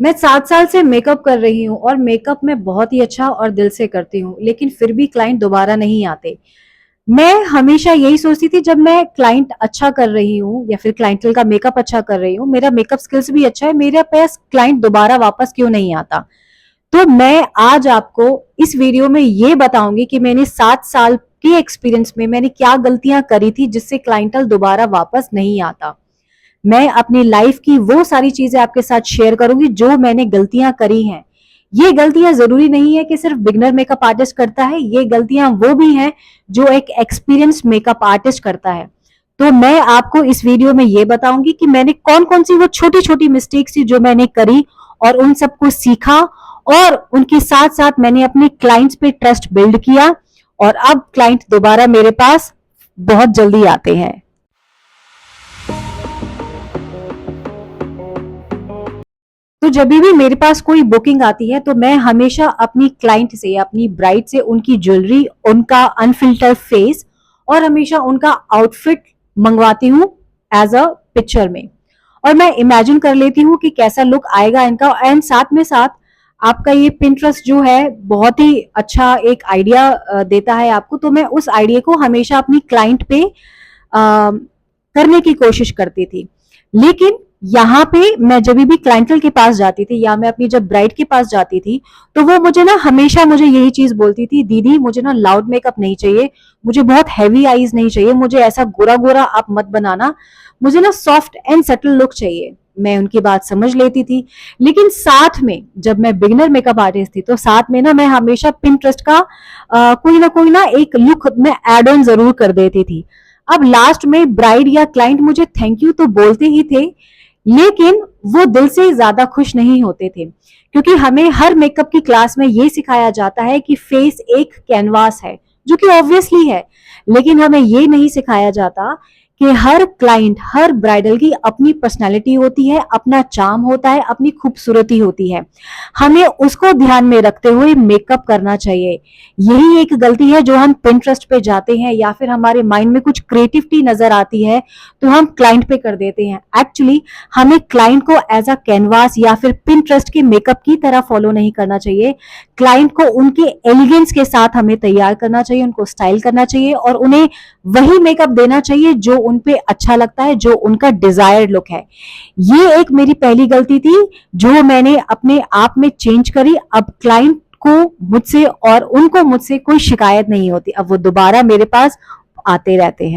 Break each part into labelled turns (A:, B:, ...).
A: मैं 7 साल से मेकअप कर रही हूँ और मेकअप मैं बहुत ही अच्छा और दिल से करती हूँ, लेकिन फिर भी क्लाइंट दोबारा नहीं आते। मैं हमेशा यही सोचती थी जब मैं क्लाइंट अच्छा कर रही हूँ या फिर क्लाइंटल का मेकअप अच्छा कर रही हूँ, मेरा मेकअप स्किल्स भी अच्छा है, मेरे पास क्लाइंट दोबारा वापस क्यों नहीं आता? तो मैं आज आपको इस वीडियो में ये बताऊंगी कि मैंने 7 साल के एक्सपीरियंस में मैंने क्या गलतियां करी थी जिससे क्लाइंटल दोबारा वापस नहीं आता। मैं अपनी लाइफ की वो सारी चीजें आपके साथ शेयर करूंगी जो मैंने गलतियां करी हैं। ये गलतियां जरूरी नहीं है कि सिर्फ बिगनर मेकअप आर्टिस्ट करता है, ये गलतियां वो भी हैं जो एक एक्सपीरियंस मेकअप आर्टिस्ट करता है। तो मैं आपको इस वीडियो में ये बताऊंगी कि मैंने कौन कौन सी वो छोटी छोटी मिस्टेक्स थी जो मैंने करी और उन सबको सीखा, और उनके साथ साथ मैंने अपने क्लाइंट्स पे ट्रस्ट बिल्ड किया, और अब क्लाइंट दोबारा मेरे पास बहुत जल्दी आते हैं। तो जब भी मेरे पास कोई बुकिंग आती है तो मैं हमेशा अपनी क्लाइंट से, अपनी ब्राइड से उनकी ज्वेलरी, उनका अनफिल्टर फेस और हमेशा उनका आउटफिट मंगवाती हूँ एज अ पिक्चर में। और मैं इमेजिन कर लेती हूँ कि कैसा लुक आएगा इनका, एंड साथ में साथ आपका ये पिंटरेस्ट जो है बहुत ही अच्छा एक आइडिया देता है आपको। तो मैं उस आइडिया को हमेशा अपनी क्लाइंट पे करने की कोशिश करती थी। लेकिन यहाँ पे मैं जब भी क्लाइंटल के पास जाती थी या मैं अपनी जब ब्राइड के पास जाती थी तो वो मुझे ना हमेशा मुझे यही चीज बोलती थी, दीदी मुझे ना लाउड मेकअप नहीं चाहिए, मुझे बहुत हैवी आईज नहीं चाहिए, मुझे ऐसा गोरा गोरा आप मत बनाना, मुझे ना सॉफ्ट एंड सटल लुक चाहिए। मैं उनकी बात समझ लेती थी, लेकिन साथ में जब मैं बिगिनर मेकअप आर्टिस्ट थी तो साथ में ना मैं हमेशा पिंटरेस्ट का कोई ना एक लुक में एड ऑन जरूर कर देती थी। अब लास्ट में ब्राइड या क्लाइंट मुझे थैंक यू तो बोलते ही थे, लेकिन वो दिल से ज्यादा खुश नहीं होते थे, क्योंकि हमें हर मेकअप की क्लास में ये सिखाया जाता है कि फेस एक कैनवास है, जो कि ऑब्वियसली है। लेकिन हमें ये नहीं सिखाया जाता कि हर क्लाइंट, हर ब्राइडल की अपनी पर्सनालिटी होती है, अपना चार्म होता है, अपनी खूबसूरती होती है। हमें उसको ध्यान में रखते हुए मेकअप करना चाहिए। यही एक गलती है जो हम पिंटरेस्ट पे जाते हैं या फिर हमारे माइंड में कुछ क्रिएटिविटी नजर आती है तो हम क्लाइंट पे कर देते हैं। एक्चुअली हमें क्लाइंट को एज अ कैनवास या फिर पिंटरेस्ट के मेकअप की तरह फॉलो नहीं करना चाहिए। क्लाइंट को उनके एलिगेंस के साथ हमें तैयार करना चाहिए, उनको स्टाइल करना चाहिए और उन्हें वही मेकअप देना चाहिए जो उन पे अच्छा लगता है, जो उनका डिजायर्ड लुक है। ये एक मेरी पहली गलती थी जो मैंने अपने आप में चेंज करी। अब क्लाइंट को मुझसे और उनको मुझसे कोई शिकायत नहीं होती, अब वो दोबारा मेरे पास आते रहते हैं।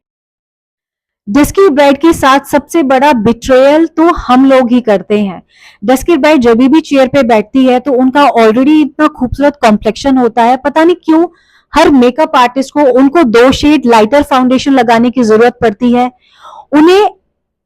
A: डस्की ब्राइड के साथ सबसे बड़ा बिट्रेयल तो हम लोग ही करते हैं। डस्की ब्राइड जब भी चेयर पे बैठती है तो उनका ऑलरेडी इतना खूबसूरत कॉम्प्लेक्शन होता है, पता नहीं क्यों हर मेकअप आर्टिस्ट को उनको 2 शेड लाइटर फाउंडेशन लगाने की जरूरत पड़ती है। उन्हें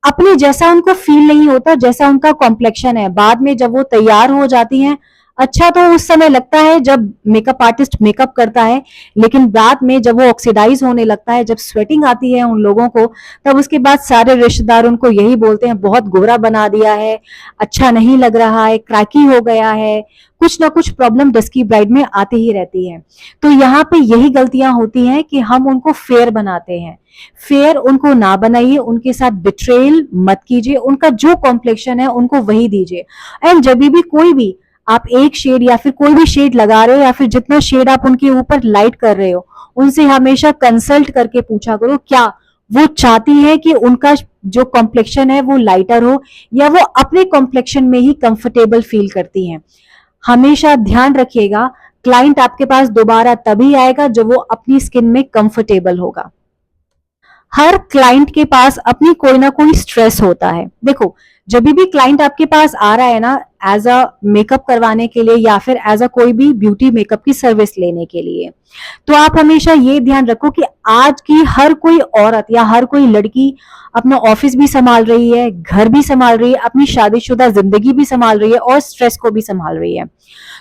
A: अपने जैसा उनको फील नहीं होता जैसा उनका कॉम्प्लेक्शन है। बाद में जब वो तैयार हो जाती हैं, अच्छा तो उस समय लगता है जब मेकअप आर्टिस्ट मेकअप करता है, लेकिन बाद में जब वो ऑक्सीडाइज होने लगता है, जब स्वेटिंग आती है उन लोगों को, तब उसके बाद सारे रिश्तेदार उनको यही बोलते हैं बहुत गोरा बना दिया है, अच्छा नहीं लग रहा है, क्रैकी हो गया है। कुछ ना कुछ प्रॉब्लम डस्की ब्राइड में आती ही रहती है। तो यहाँ पे यही गलतियां होती हैं कि हम उनको फेयर बनाते हैं। फेयर उनको ना बनाइए, उनके साथ बिट्रेल मत कीजिए, उनका जो कॉम्प्लेक्शन है उनको वही दीजिए। एंड जब भी कोई भी आप एक शेड या फिर कोई भी शेड लगा रहे हो या फिर जितना शेड आप उनके ऊपर लाइट कर रहे हो, उनसे हमेशा कंसल्ट करके पूछा करो क्या वो चाहती है कि उनका जो कॉम्प्लेक्शन है वो लाइटर हो, या वो अपने कॉम्प्लेक्शन में ही कंफर्टेबल फील करती हैं। हमेशा ध्यान रखिएगा, क्लाइंट आपके पास दोबारा तभी आएगा जब वो अपनी स्किन में कंफर्टेबल होगा। हर क्लाइंट के पास अपनी कोई ना कोई स्ट्रेस होता है। देखो, जब भी क्लाइंट आपके पास आ रहा है ना एज अ मेकअप करवाने के लिए या फिर एज अ कोई भी ब्यूटी मेकअप की सर्विस लेने के लिए, तो आप हमेशा ये ध्यान रखो कि आज की हर कोई औरत या हर कोई लड़की अपना ऑफिस भी संभाल रही है, घर भी संभाल रही है, अपनी शादीशुदा जिंदगी भी संभाल रही है और स्ट्रेस को भी संभाल रही है।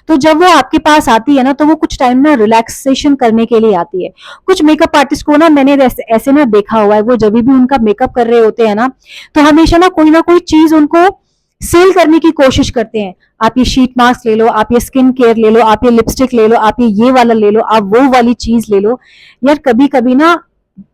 A: तो जब वो आपके पास आती है ना तो वो कुछ टाइम ना रिलैक्सेशन करने के लिए आती है। कुछ मेकअप आर्टिस्ट को ना मैंने ऐसे ना देखा हुआ है, वो जब भी उनका मेकअप कर रहे होते हैं ना तो हमेशा ना कोई चीज उनको सेल करने की कोशिश करते हैं। आप ये शीट मास्क ले लो, आप ये स्किन केयर ले लो, आप ये लिपस्टिक ले लो, आप ये वाला ले लो, आप वो वाली चीज ले लो। यार कभी कभी ना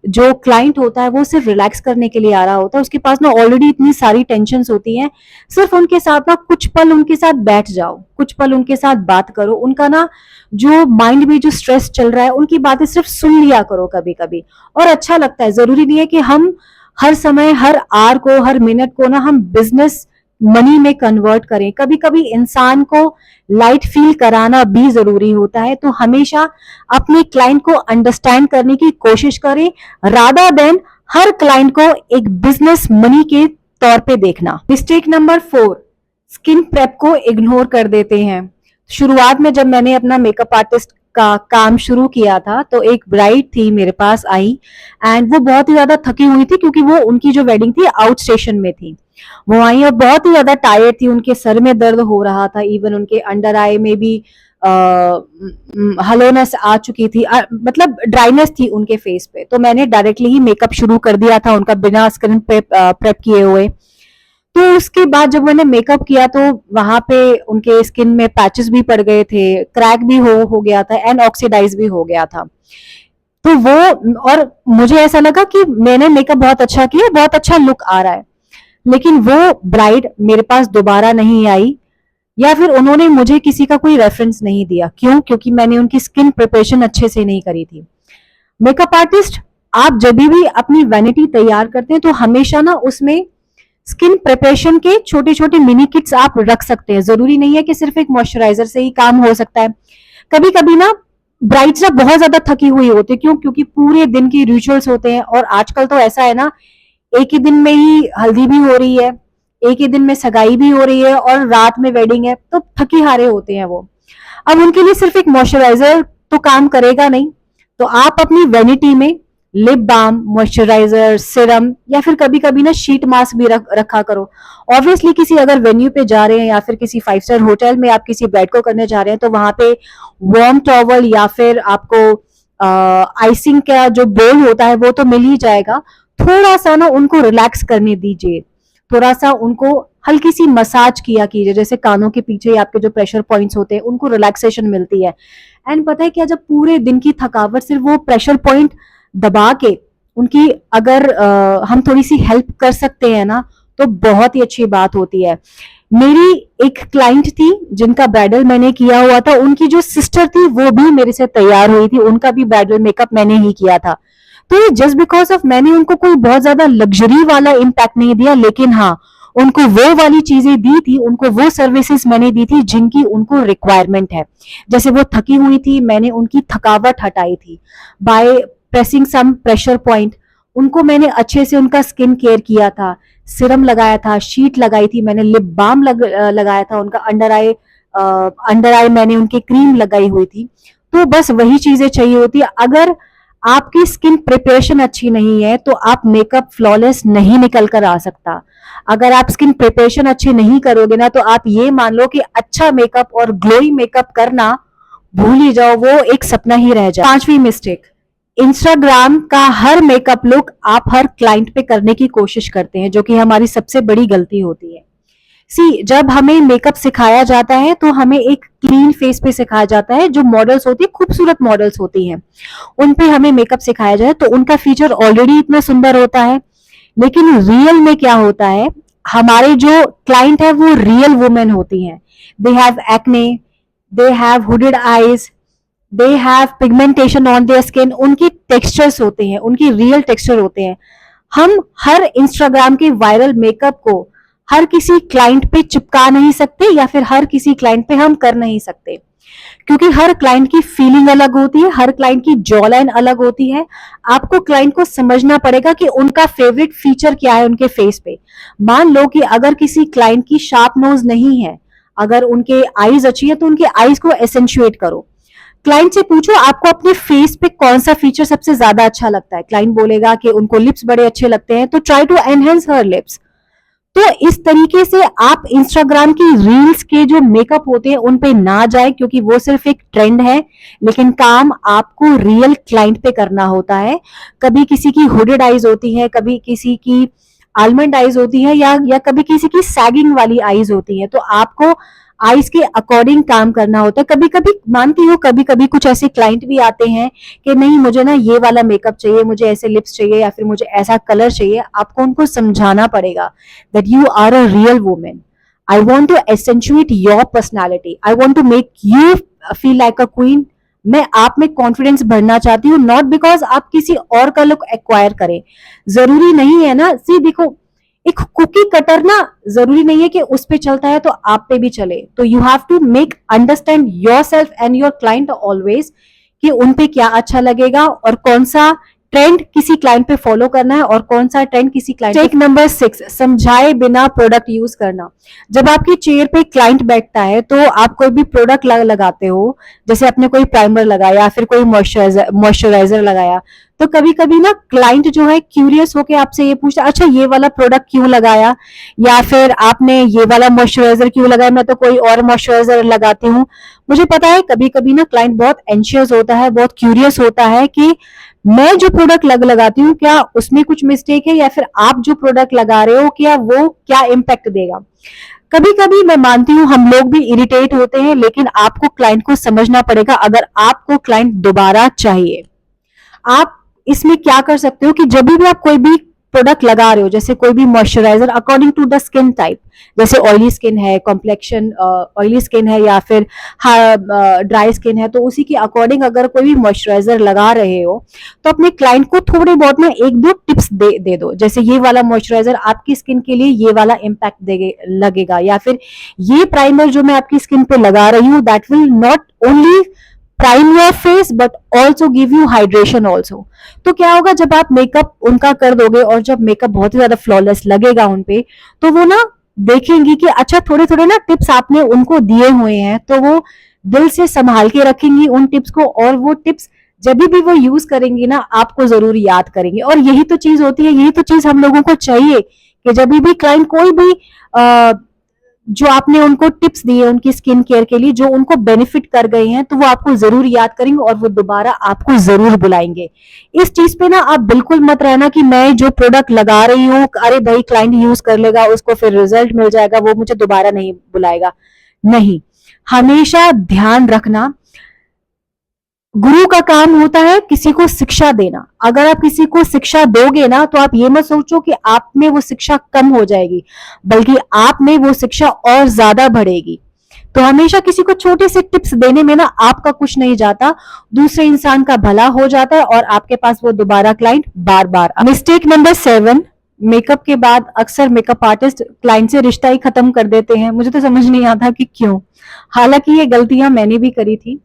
A: जो क्लाइंट होता है वो सिर्फ रिलैक्स करने के लिए आ रहा होता है, उसके पास ना ऑलरेडी इतनी सारी टेंशन्स होती हैं। सिर्फ उनके साथ ना कुछ पल उनके साथ बैठ जाओ, कुछ पल उनके साथ बात करो, उनका ना जो माइंड में जो स्ट्रेस चल रहा है उनकी बातें सिर्फ सुन लिया करो कभी कभी, और अच्छा लगता है। जरूरी नहीं है कि हम हर समय, हर आर को, हर मिनट को ना हम बिजनेस मनी में कन्वर्ट करें। कभी कभी इंसान को लाइट फील कराना भी जरूरी होता है। तो हमेशा अपने क्लाइंट को अंडरस्टैंड करने की कोशिश करें, रादर देन हर क्लाइंट को एक बिजनेस मनी के तौर पे देखना। मिस्टेक नंबर 4, स्किन प्रेप को इग्नोर कर देते हैं। शुरुआत में जब मैंने अपना मेकअप आर्टिस्ट का काम शुरू किया था तो एक ब्राइड थी मेरे पास आई, एंड वो बहुत ही ज्यादा थकी हुई थी क्योंकि वो उनकी जो वेडिंग थी आउट स्टेशन में थी। वो आई और बहुत ही ज्यादा टायर्ड थी, उनके सर में दर्द हो रहा था, इवन उनके अंडर आई में भी हलोनेस आ चुकी थी, मतलब ड्राइनेस थी उनके फेस पे। तो मैंने डायरेक्टली ही मेकअप शुरू कर दिया था उनका बिना स्किन प्रेप किए हुए। तो उसके बाद जब मैंने मेकअप किया तो वहां पे उनके स्किन में पैचेस भी पड़ गए थे, क्रैक भी हो गया था, एंड ऑक्सीडाइज भी हो गया था। तो वो, और मुझे ऐसा लगा कि मैंने मेकअप बहुत अच्छा किया, बहुत अच्छा लुक आ रहा है, लेकिन वो ब्राइड मेरे पास दोबारा नहीं आई, या फिर उन्होंने मुझे किसी का कोई रेफरेंस नहीं दिया। क्यों? क्योंकि मैंने उनकी स्किन प्रिपरेशन अच्छे से नहीं करी थी। मेकअप आर्टिस्ट, आप जब भी अपनी वैनिटी तैयार करते हैं तो हमेशा ना उसमें स्किन प्रिपरेशन के छोटे छोटे मिनी किट्स आप रख सकते हैं। जरूरी नहीं है कि सिर्फ एक मॉइस्चराइजर से ही काम हो सकता है। कभी कभी ना ब्राइड्स ना बहुत ज्यादा थकी हुई होती है, क्यों? क्योंकि पूरे दिन की रिचुअल्स होते हैं, और आजकल तो ऐसा है ना, एक ही दिन में ही हल्दी भी हो रही है, एक ही दिन में सगाई भी हो रही है, और रात में वेडिंग है, तो थकी हारे होते हैं वो। अब उनके लिए सिर्फ एक मॉइस्चराइजर तो काम करेगा नहीं। तो आप अपनी वेनिटी में लिप बाम, मॉइस्चराइजर, सीरम, या फिर कभी कभी ना शीट मास्क भी रखा करो। ऑब्वियसली किसी अगर वेन्यू पे जा रहे हैं या फिर किसी 5 स्टार होटल में आप किसी बेड को करने जा रहे हैं तो वहां पे वार्म टॉवल या फिर आपको आइसिंग का जो बोल होता है वो तो मिल ही जाएगा। थोड़ा सा ना उनको रिलैक्स करने दीजिए, थोड़ा सा उनको हल्की सी मसाज किया कीजिए, जैसे कानों के पीछे आपके जो प्रेशर पॉइंट्स होते हैं उनको रिलैक्सेशन मिलती है। एंड पता है क्या, जब पूरे दिन की थकावट सिर्फ वो प्रेशर पॉइंट दबा के उनकी अगर हम थोड़ी सी हेल्प कर सकते हैं ना, तो बहुत ही अच्छी बात होती है। मेरी एक क्लाइंट थी जिनका ब्राइडल मैंने किया हुआ था, उनकी जो सिस्टर थी वो भी मेरे से तैयार हुई थी, उनका भी ब्राइडल मेकअप मैंने ही किया था। तो ये जस्ट बिकॉज ऑफ मैंने उनको कोई बहुत ज्यादा लग्जरी वाला इम्पैक्ट नहीं दिया, लेकिन हाँ उनको वो वाली चीजें दी थी, उनको वो सर्विसेज मैंने दी थी जिनकी उनको रिक्वायरमेंट है। जैसे वो थकी हुई थी, मैंने उनकी थकावट हटाई थी by pressing some pressure point. उनको मैंने अच्छे से उनका स्किन केयर किया था, सिरम लगाया था, शीट लगाई थी मैंने, लिप बाम लगाया था, उनका अंडर आई मैंने उनकी क्रीम लगाई हुई थी। तो बस वही चीजें चाहिए होती है। अगर आपकी स्किन प्रिपरेशन अच्छी नहीं है तो आप मेकअप फ्लॉलेस नहीं निकल कर आ सकता। अगर आप स्किन प्रिपरेशन अच्छी नहीं करोगे ना, तो आप ये मान लो कि अच्छा मेकअप और ग्लोई मेकअप करना भूल ही जाओ, वो एक सपना ही रह जाए। 5वीं मिस्टेक, इंस्टाग्राम का हर मेकअप लुक आप हर क्लाइंट पे करने की कोशिश करते हैं, जो कि हमारी सबसे बड़ी गलती होती है। जब हमें मेकअप सिखाया जाता है तो हमें एक क्लीन फेस पे सिखाया जाता है। जो मॉडल्स होती है, खूबसूरत मॉडल्स होती हैं, उन पे हमें मेकअप सिखाया जाए तो उनका फीचर ऑलरेडी इतना सुंदर होता है। लेकिन रियल में क्या होता है, हमारे जो क्लाइंट है वो रियल वुमेन होती हैं। They have acne, they have hooded eyes, they have pigmentation on their skin. उनकी टेक्सचर्स होते हैं, उनकी रियल टेक्सचर होते हैं। हम हर इंस्टाग्राम के वायरल मेकअप को हर किसी क्लाइंट पे चिपका नहीं सकते, या फिर हर किसी क्लाइंट पे हम कर नहीं सकते, क्योंकि हर क्लाइंट की फीलिंग अलग होती है, हर क्लाइंट की जॉ लाइन अलग होती है। आपको क्लाइंट को समझना पड़ेगा कि उनका फेवरेट फीचर क्या है उनके फेस पे। मान लो कि अगर किसी क्लाइंट की शार्प नोज नहीं है, अगर उनके आईज अच्छी है तो उनके आईज को एसेंशुएट करो। क्लाइंट से पूछो आपको अपने फेस पे कौन सा फीचर सबसे ज्यादा अच्छा लगता है। क्लाइंट बोलेगा कि उनको लिप्स बड़े अच्छे लगते हैं, तो try to enhance her lips. तो इस तरीके से आप इंस्टाग्राम की रील्स के जो मेकअप होते हैं उन पे ना जाए, क्योंकि वो सिर्फ एक ट्रेंड है, लेकिन काम आपको रियल क्लाइंट पे करना होता है। कभी किसी की हुडेड आईज होती है, कभी किसी की आलमंड आईज होती है, या कभी किसी की सैगिंग वाली आईज होती है। तो आपको आईज के अकॉर्डिंग काम करना होता है। कभी कभी मानती हूँ, कभी कभी कुछ ऐसे क्लाइंट भी आते हैं कि नहीं मुझे ना ये वाला मेकअप चाहिए, मुझे ऐसे लिप्स चाहिए या फिर मुझे ऐसा कलर चाहिए। आपको उनको समझाना पड़ेगा that you are a real women, I want to accentuate your personality, I want to make you feel like a queen. मैं आप में कॉन्फिडेंस भरना चाहती हूँ, नॉट बिकॉज आप किसी और का लुक एक्वायर करें। जरूरी नहीं है ना, सी देखो एक कुकी कटर ना जरूरी नहीं है कि उस पे चलता है तो आप पे भी चले। तो you have to make understand yourself and your client always कि उन पे क्या अच्छा लगेगा और कौन सा ट्रेंड किसी क्लाइंट पे फॉलो करना है और कौन सा ट्रेंड किसी क्लाइंट। टेक नंबर 6, समझाए बिना प्रोडक्ट यूज करना। जब आपकी चेयर पे क्लाइंट बैठता है तो आप कोई भी प्रोडक्ट लगाते हो, जैसे आपने कोई प्राइमर लगाया या फिर कोई मॉइस्चराइजर लगाया, तो कभी कभी ना क्लाइंट जो है क्यूरियस होके आपसे ये पूछता है, अच्छा ये वाला प्रोडक्ट क्यों लगाया, या फिर आपने ये वाला मॉइस्चराइजर क्यों लगाया, मैं तो कोई और मॉइस्चराइजर लगाती हूँ। मुझे पता है कभी कभी ना क्लाइंट बहुत एंशियस होता है, बहुत क्यूरियस होता है कि मैं जो प्रोडक्ट लगाती हूँ क्या उसमें कुछ मिस्टेक है, या फिर आप जो प्रोडक्ट लगा रहे हो क्या वो क्या इम्पैक्ट देगा। कभी कभी मैं मानती हूँ हम लोग भी इरिटेट होते हैं, लेकिन आपको क्लाइंट को समझना पड़ेगा। अगर आपको क्लाइंट दोबारा चाहिए, आप इसमें क्या कर सकते हो कि जब भी आप कोई भी प्रोडक्ट लगा रहे हो, जैसे कोई भी moisturiser according to the skin type, जैसे ऑयली स्किन है, कॉम्प्लेक्शन ऑयली स्किन है या फिर ड्राई स्किन है, तो उसी के अकॉर्डिंग अगर कोई भी मॉइस्चराइजर लगा रहे हो तो अपने क्लाइंट को थोड़े बहुत ना एक दो टिप्स दे दो, जैसे ये वाला मॉइस्चराइजर आपकी स्किन के लिए ये वाला इम्पैक्ट लगेगा, या फिर ये प्राइमर जो मैं आपकी स्किन पे लगा रही हूँ that will not only prime your face but also give you hydration also. तो क्या होगा जब आप मेकअप उनका कर दोगे और जब मेकअप बहुत ही ज्यादा फ्लॉलेस लगेगा उनपे, तो वो ना देखेंगी कि अच्छा थोड़े थोड़े ना टिप्स आपने उनको दिए हुए हैं, तो वो दिल से संभाल के रखेंगी उन टिप्स को, और वो टिप्स जब भी वो यूज करेंगी ना आपको जरूर याद करेंगे। और यही तो चीज होती है, यही तो चीज हम लोगों को चाहिए कि जब भी क्लाइंट कोई भी जो आपने उनको टिप्स दिए उनकी स्किन केयर के लिए, जो उनको बेनिफिट कर गए हैं, तो वो आपको जरूर याद करेंगे और वो दोबारा आपको जरूर बुलाएंगे। इस चीज पे ना आप बिल्कुल मत रहना कि मैं जो प्रोडक्ट लगा रही हूँ अरे भाई क्लाइंट यूज कर लेगा, उसको फिर रिजल्ट मिल जाएगा, वो मुझे दोबारा नहीं बुलाएगा। नहीं, हमेशा ध्यान रखना गुरु का काम होता है किसी को शिक्षा देना। अगर आप किसी को शिक्षा दोगे ना तो आप ये मत सोचो कि आप में वो शिक्षा कम हो जाएगी, बल्कि आप में वो शिक्षा और ज्यादा बढ़ेगी। तो हमेशा किसी को छोटे से टिप्स देने में ना आपका कुछ नहीं जाता, दूसरे इंसान का भला हो जाता है और आपके पास वो दोबारा क्लाइंट बार बार। मिस्टेक नंबर 7, मेकअप के बाद अक्सर मेकअप आर्टिस्ट क्लाइंट से रिश्ता ही खत्म कर देते हैं। मुझे तो समझ नहीं आता कि क्यों, हालांकि ये गलतियां मैंने भी करी थी।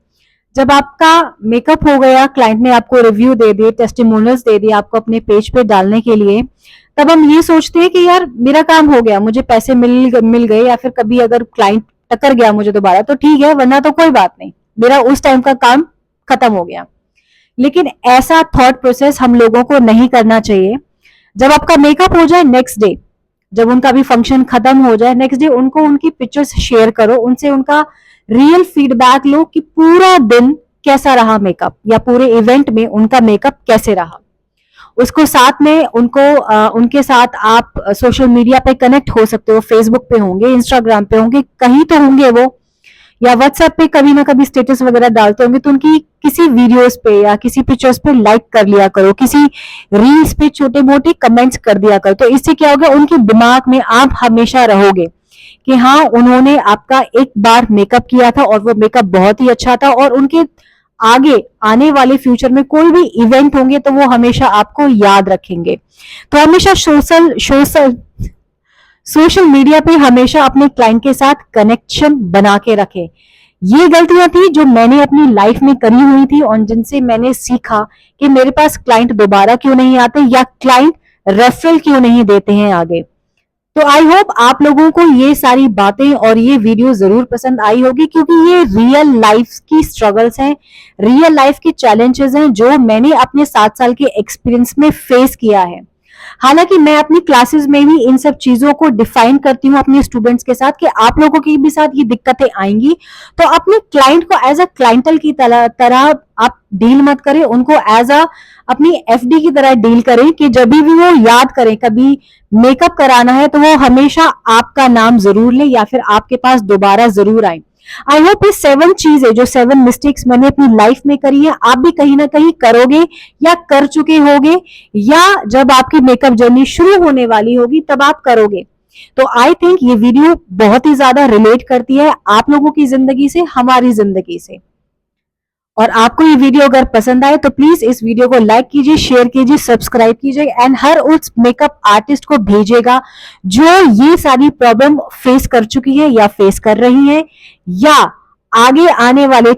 A: जब आपका मेकअप हो गया, क्लाइंट ने आपको रिव्यू दे दिए, टेस्टिमोनियल्स दे दिए आपको अपने पेज पे डालने के लिए, तब हम ये सोचते हैं कि यार मेरा काम हो गया, मुझे पैसे मिल गए, या फिर कभी अगर क्लाइंट टक्कर गया मुझे दोबारा तो ठीक है, वरना तो कोई बात नहीं, मेरा उस टाइम का काम खत्म हो गया। लेकिन ऐसा थॉट प्रोसेस हम लोगों को नहीं करना चाहिए। जब आपका मेकअप हो जाए, नेक्स्ट डे जब उनका भी फंक्शन खत्म हो जाए, नेक्स्ट डे उनको उनकी पिक्चर्स शेयर करो, उनसे उनका रियल फीडबैक लो कि पूरा दिन कैसा रहा मेकअप, या पूरे इवेंट में उनका मेकअप कैसे रहा। उसको साथ में उनको उनके साथ आप सोशल मीडिया पे कनेक्ट हो सकते हो, फेसबुक पे होंगे, इंस्टाग्राम पे होंगे, कहीं तो होंगे वो, या व्हाट्सएप पे कभी ना कभी स्टेटस वगैरह डालते होंगे, तो उनकी किसी वीडियोस पे या किसी पिक्चर्स पे लाइक कर लिया करो, किसी रील्स पे छोटे मोटे कमेंट्स कर दिया करो। तो इससे क्या होगा, उनके दिमाग में आप हमेशा रहोगे कि हाँ उन्होंने आपका एक बार मेकअप किया था और वो मेकअप बहुत ही अच्छा था, और उनके आगे आने वाले फ्यूचर में कोई भी इवेंट होंगे तो वो हमेशा आपको याद रखेंगे। तो हमेशा सोशल मीडिया पे हमेशा अपने क्लाइंट के साथ कनेक्शन बना के रखें। ये गलतियां थी जो मैंने अपनी लाइफ में करी हुई थी और जिनसे मैंने सीखा कि मेरे पास क्लाइंट दोबारा क्यों नहीं आते, या क्लाइंट रेफरल क्यों नहीं देते हैं आगे। तो आई होप आप लोगों को ये सारी बातें और ये वीडियो जरूर पसंद आई होगी, क्योंकि ये रियल लाइफ की स्ट्रगल्स हैं, रियल लाइफ के चैलेंजेस हैं जो मैंने अपने 7 साल के एक्सपीरियंस में फेस किया है। हालांकि मैं अपनी क्लासेस में भी इन सब चीजों को डिफाइन करती हूँ अपने स्टूडेंट्स के साथ कि आप लोगों के भी साथ ये दिक्कतें आएंगी, तो अपने क्लाइंट को एज अ क्लाइंटल की तरह आप डील मत करें, उनको एज अ अपनी एफडी की तरह डील करें कि जब भी वो याद करें कभी मेकअप कराना है तो वो हमेशा आपका नाम जरूर ले या फिर आपके पास दोबारा जरूर आए। आई होप ये 7 चीजें, जो 7 मिस्टेक्स मैंने अपनी लाइफ में करी है, आप भी कहीं ना कहीं करोगे या कर चुके होगे, या जब आपकी मेकअप जर्नी शुरू होने वाली होगी तब आप करोगे। तो आई थिंक ये वीडियो बहुत ही ज्यादा रिलेट करती है आप लोगों की जिंदगी से, हमारी जिंदगी से। और आपको ये वीडियो अगर पसंद आए तो प्लीज इस वीडियो को लाइक कीजिए, शेयर कीजिए, सब्सक्राइब कीजिए एंड हर उस मेकअप आर्टिस्ट को भेजिएगा जो ये सारी प्रॉब्लम फेस कर चुकी है या फेस कर रही है या आगे आने वाले